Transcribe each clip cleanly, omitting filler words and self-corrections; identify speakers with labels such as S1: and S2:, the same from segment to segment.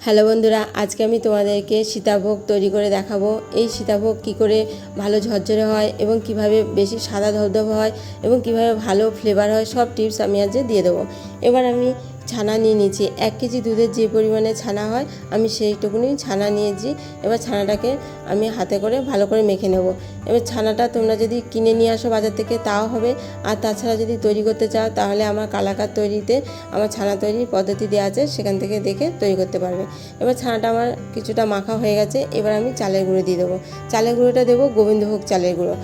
S1: Hello বন্ধুরা, আজকে আমি তোমাদেরকে সীতাভোগ তৈরি করে দেখাবো। এই সীতাভোগ কী করে ভালো ঝরঝরে হয় এবং কিভাবে বেশি সাদা ধবধবে হয় এবং কিভাবে ভালো ফ্লেভার হয়, সব টিপস আমি আজ দিয়ে দেবো। এবার আমি ছানা নিয়ে নিয়েছি। 1 কেজি দুধের যে পরিমাণে ছানা হয় আমি সেইটুকুনি ছানা নিয়েছি। এবার ছানাটাকে আমি হাতে করে ভালো করে মেখে নেব। এবার ছানাটা তোমরা যদি কিনে নিয়ে আসো বাজার থেকে তাও হবে, আর তাছাড়া যদি তৈরি করতে চাও তাহলে আমার কালাকার তৈরিতে আমার ছানা তৈরির পদ্ধতি দেওয়া আছে, সেখান থেকে দেখে তৈরি করতে পারবে। এবার ছানাটা আমার কিছুটা মাখা হয়ে গেছে। এবার আমি চালের গুঁড়ো দিয়ে দেবো। চালের গুঁড়োটা দেবো গোবিন্দভোগ চালের গুঁড়ো।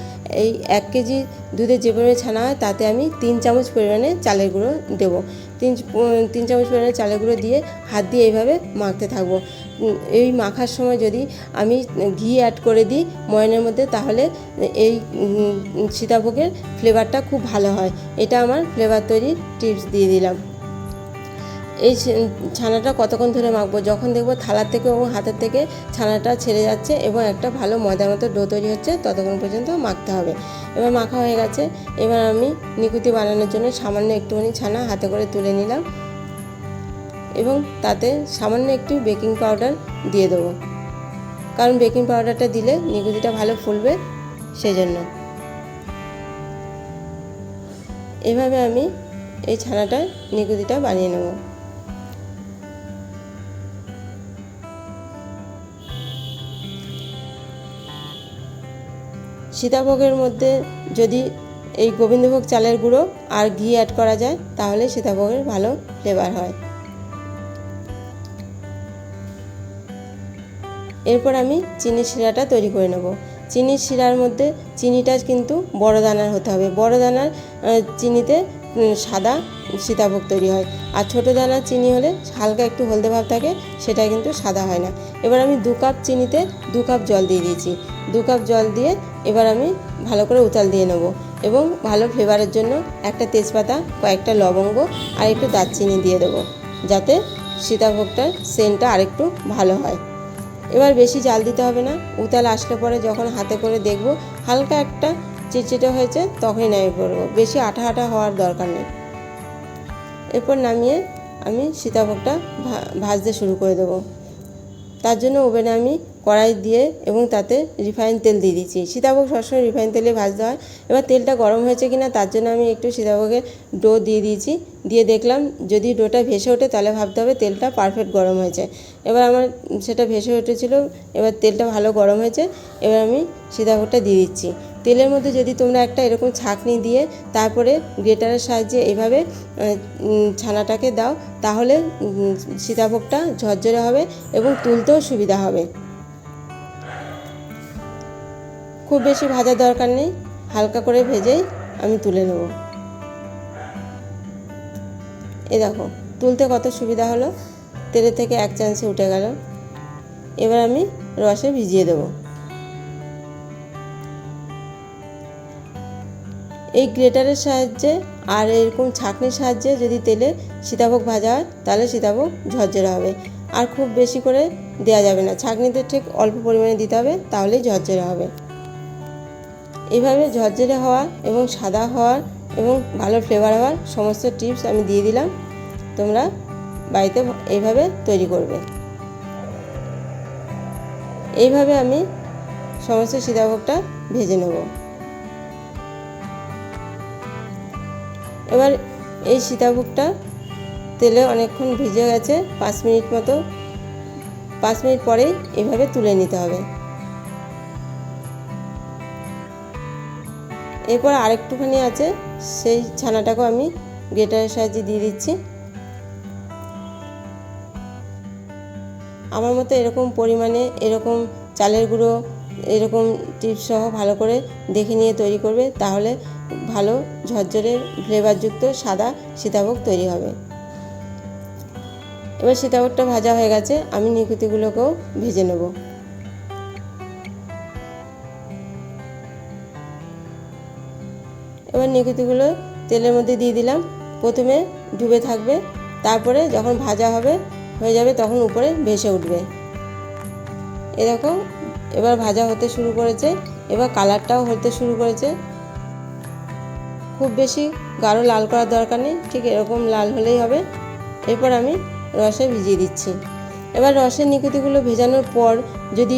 S1: এই 1 কেজি দুধের যে পরিমাণে ছানা হয় তাতে আমি 3 চামচ পরিমাণে চালের গুঁড়ো দেবো। 3 চামচ পরিমাণে চালের গুঁড়ো দিয়ে হাত দিয়ে এইভাবে মাখতে থাকবো। এই মাখার সময় যদি আমি ঘি অ্যাড করে দিই ময়নের মধ্যে, তাহলে এই সীতাভোগের ফ্লেভারটা খুব ভালো হয়। এটা আমার ফ্লেভার তৈরির টিপস দিয়ে দিলাম। এই ছানাটা কতক্ষণ ধরে মাখবো, যখন দেখবো থালার থেকে এবং হাতের থেকে ছানাটা ছেড়ে যাচ্ছে এবং একটা ভালো ময়দার মতো ডো তৈরি হচ্ছে, ততক্ষণ পর্যন্ত মাখতে হবে। এবার মাখা হয়ে গেছে। এবার আমি নিকুতি বানানোর জন্য সামান্য একটুখানি ছানা হাতে করে তুলে নিলাম এবং তাতে সামান্য একটু বেকিং পাউডার দিয়ে দেবো, কারণ বেকিং পাউডারটা দিলে নিকুতিটা ভালো ফুলবে সেজন্য। এভাবে আমি এই ছানাটা নিকুতিটা বানিয়ে নেব। সীতাভোগের মধ্যে যদি এই গোবিন্দভোগ চালের গুঁড়ো আর ঘি অ্যাড করা যায় তাহলে সীতাভোগের ভালো ফ্লেভার হয়। এরপর আমি চিনির শিরাটা তৈরি করে নেব। চিনির শিরার মধ্যে চিনিটা কিন্তু বড় দানার হতে হবে। বড় দানার চিনিতে সাদা সীতাভোগ তৈরি হয়, আর ছোটো দানার চিনি হলে হালকা একটু হলদে ভাব থাকে, সেটা কিন্তু সাদা হয় না। এবার আমি 2 কাপ চিনিতে 2 কাপ জল দিয়ে দিয়েছি। 2 কাপ জল দিয়ে এবার আমি ভালো করে উতাল দিয়ে নেব এবং ভালো ফ্লেভারের জন্য একটা তেজপাতা, কয়েকটা লবঙ্গ আর একটু দারচিনি দিয়ে দেবো, যাতে সীতাভোগটার সেন্টটা আরেকটু ভালো হয়। এবার বেশি জাল দিতে হবে না। উতাল আসলে পরে যখন হাতে করে দেখব হালকা একটা চিটচিটে হয়েছে, তখনই নামিয়ে পড়ব। বেশি আঠা আঠা হওয়ার দরকার নেই। এরপর নামিয়ে আমি সীতাভোগটা ভাজতে শুরু করে দেবো। তার জন্য ওভেনে আমি কড়াই দিয়ে এবং তাতে রিফাইন তেল দিয়ে দিচ্ছি। সীতাভোগ সবসময় রিফাইন তেলে ভাজতে হয়। এবার তেলটা গরম হয়েছে কিনা তার জন্য আমি একটু সীতাভোগের ডো দিয়ে দিয়েছি। দিয়ে দেখলাম যদি ডোটা ভেসে ওঠে তাহলে ভাবতে হবে তেলটা পারফেক্ট গরম হয়েছে। এবার আমার সেটা ভেসে উঠেছিল। এবার তেলটা ভালো গরম হয়েছে। এবার আমি সীতাভোগটা দিয়ে দিচ্ছি। তেলের মধ্যে যদি তোমরা একটা এরকম ছাঁকনি দিয়ে তারপরে গ্রেটারের সাহায্যে এভাবে ছানাটাকে দাও, তাহলে সীতাভোগটা ঝরঝরে হবে এবং তুলতেও সুবিধা হবে। খুব বেশি ভাজার দরকার নেই, হালকা করে ভেজেই আমি তুলে নেব। এই দেখো তুলতে কত সুবিধা হলো, তেলের থেকে এক চান্সে উঠে গেল। এবার আমি রসে ভিজিয়ে দেব। এই গ্রেটারের সাহায্যে আর এরকম ছাঁকনির সাহায্যে যদি তেলে সীতাভোগ ভাজা হয় তাহলে সীতাভোগ ঝরঝরে হবে। আর খুব বেশি করে দেওয়া যাবে না, ছাঁকনিতে ঠিক অল্প পরিমাণে দিতে হবে, তাহলেই ঝরঝরে হবে। এইভাবে ঝরঝরে হওয়া এবং সাদা হওয়ার এবং ভালো ফ্লেভার হওয়ার সমস্ত টিপস আমি দিয়ে দিলাম। তোমরা বাড়িতে এইভাবে তৈরি করবে। এইভাবে আমি সমস্ত সীতাভোগটা ভেজে নেব। এবার এই সীতাভোগটা তেলে অনেকক্ষণ ভিজে গেছে, 5 মিনিট মতো। 5 মিনিট পরেই এভাবে তুলে নিতে হবে। এরপর আরেকটুখানি আছে, সেই ছানাটাকেও আমি গ্রেটারের সাহায্যে দিয়ে দিচ্ছি। আমার মতো এরকম পরিমাণে এরকম চালের গুঁড়ো এরকম টিপস সহ ভালো করে দেখে নিয়ে তৈরি করবে, তাহলে ভালো ঝরঝরে ফ্লেভারযুক্ত সাদা সীতাভোগ তৈরি হবে। এবার সীতাভোগটা ভাজা হয়ে গেছে, আমি নিকুতিগুলোকেও ভেজে নেব। এবার নিকুতিগুলো তেলের মধ্যে দিয়ে দিলাম। প্রথমে ডুবে থাকবে, তারপরে যখন ভাজা হয়ে যাবে তখন উপরে ভেসে উঠবে। এরকম এবার ভাজা হতে শুরু করেছে, এবার কালারটাও হতে শুরু করেছে। খুব বেশি গাঢ় লাল করার দরকার নেই, ঠিক এরকম লাল হলেই হবে। এরপর আমি রসে ভিজিয়ে দিচ্ছি। এবার রসের নিকুতিগুলো ভেজানোর পর যদি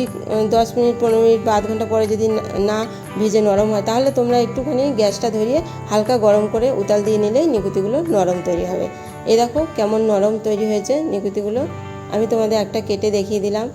S1: 10 মিনিট 15 মিনিট বা আধ ঘন্টা পরে যদি না ভেজে নরম হয়, তাহলে তোমরা একটুখানি গ্যাসটা ধরিয়ে হালকা গরম করে উতাল দিয়ে নিলেই নিকুতিগুলো নরম তৈরি হবে। এই দেখো কেমন নরম তৈরি হয়েছে নিকুতিগুলো। আমি তোমাদের একটা কেটে দেখিয়ে দিলাম।